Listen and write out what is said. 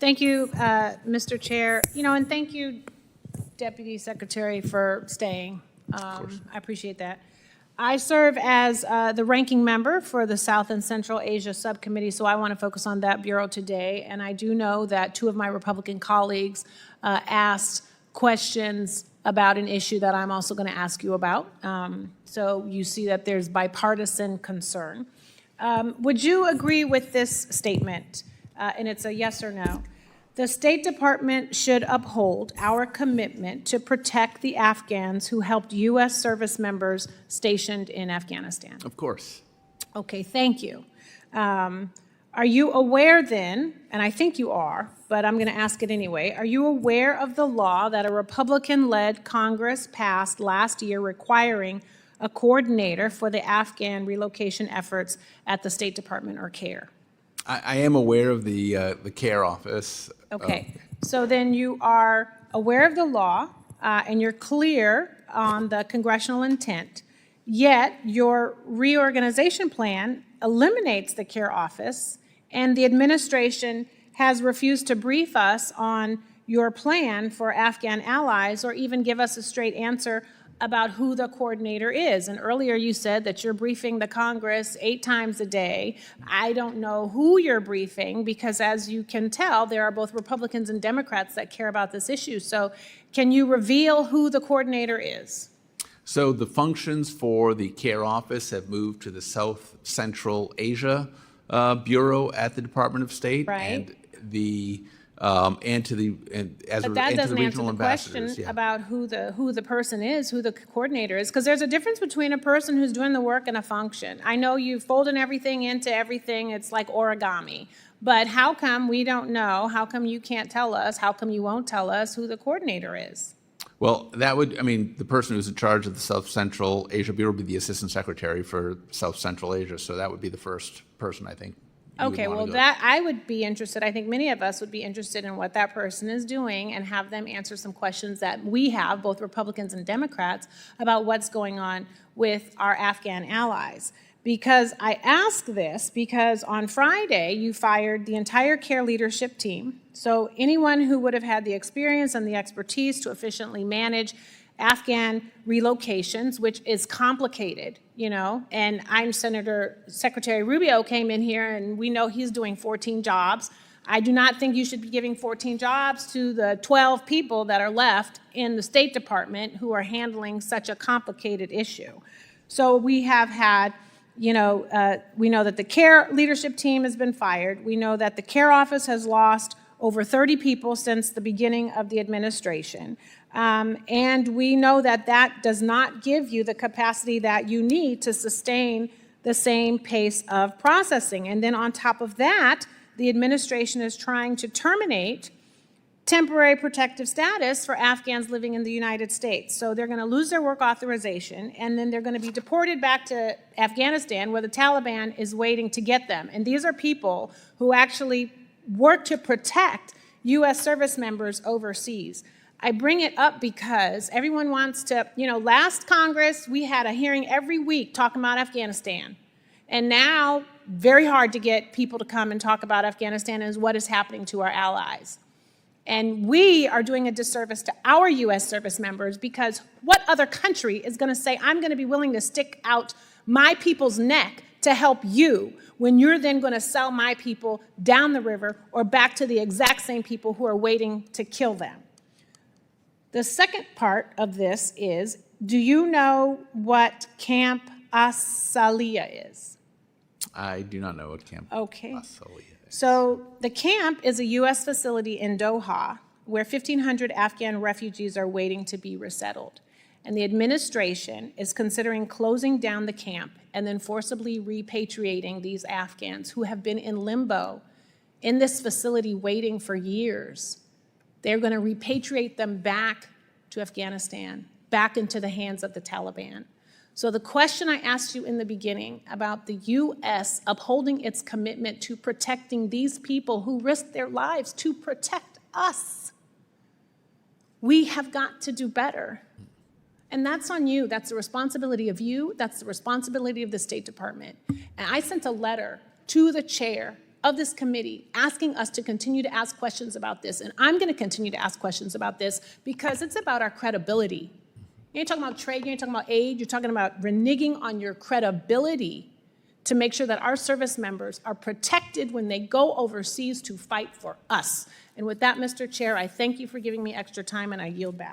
Thank you, Mr. Chair. And thank you, Deputy Secretary, for staying. I appreciate that. I serve as the ranking member for the South and Central Asia Subcommittee, so I want to focus on that bureau today. And I do know that two of my Republican colleagues asked questions about an issue that I'm also going to ask you about. So you see that there's bipartisan concern. Would you agree with this statement? And it's a yes or no. The State Department should uphold our commitment to protect the Afghans who helped U.S. service members stationed in Afghanistan. Of course. Okay, thank you. Are you aware then, and I think you are, but I'm going to ask it anyway, are you aware of the law that a Republican-led Congress passed last year requiring a coordinator for the Afghan relocation efforts at the State Department or CARE? I am aware of the CARE office. Okay, so then you are aware of the law and you're clear on the congressional intent, yet your reorganization plan eliminates the CARE office and the administration has refused to brief us on your plan for Afghan allies or even give us a straight answer about who the coordinator is. And earlier you said that you're briefing the Congress 8 times a day. I don't know who you're briefing because, as you can tell, there are both Republicans and Democrats that care about this issue. So can you reveal who the coordinator is? So the functions for the CARE office have moved to the South Central Asia Bureau at the Department of State. Right. And the and to the But that doesn't answer the question yeah. about who the person is, who the coordinator is, because there's a difference between a person who's doing the work and a function. I know you folding everything into everything. It's like origami. But how come we don't know? How come you can't tell us? How come you won't tell us who the coordinator is? Well, that would, the person who's in charge of the South Central Asia Bureau would be the Assistant Secretary for South Central Asia. So that would be the first person, I think. Okay, well, that I would be interested. I think many of us would be interested in what that person is doing and have them answer some questions that we have, both Republicans and Democrats, about what's going on with our Afghan allies. Because I ask this because on Friday you fired the entire CARE leadership team. So anyone who would have had the experience and the expertise to efficiently manage Afghan relocations, which is complicated, and Secretary Rubio came in here and we know he's doing 14 jobs. I do not think you should be giving 14 jobs to the 12 people that are left in the State Department who are handling such a complicated issue. So we have had, we know that the CARE leadership team has been fired. We know that the CARE office has lost over 30 people since the beginning of the administration. And we know that that does not give you the capacity that you need to sustain the same pace of processing. And then on top of that, the administration is trying to terminate temporary protective status for Afghans living in the United States. So they're going to lose their work authorization, and then they're going to be deported back to Afghanistan, where the Taliban is waiting to get them. And these are people who actually work to protect U.S. service members overseas. I bring it up because everyone wants to, last Congress, we had a hearing every week talking about Afghanistan. And now, very hard to get people to come and talk about Afghanistan and what is happening to our allies. And we are doing a disservice to our U.S. service members because what other country is going to say, I'm going to be willing to stick out my people's neck to help you when you're then going to sell my people down the river or back to the exact same people who are waiting to kill them? The second part of this is, do you know what Camp Asaliya is? I do not know what Camp Asaliya is. So the camp is a U.S. facility in Doha where 1,500 Afghan refugees are waiting to be resettled. And the administration is considering closing down the camp and then forcibly repatriating these Afghans who have been in limbo in this facility waiting for years. They're going to repatriate them back to Afghanistan, back into the hands of the Taliban. So the question I asked you in the beginning about the U.S. upholding its commitment to protecting these people who risked their lives to protect us, we have got to do better. And that's on you. That's the responsibility of you. That's the responsibility of the State Department. And I sent a letter to the chair of this committee asking us to continue to ask questions about this, and I'm going to continue to ask questions about this because it's about our credibility. You ain't talking about trade, you ain't talking about aid, you're talking about reneging on your credibility to make sure that our service members are protected when they go overseas to fight for us. And with that, Mr. Chair, I thank you for giving me extra time and I yield back.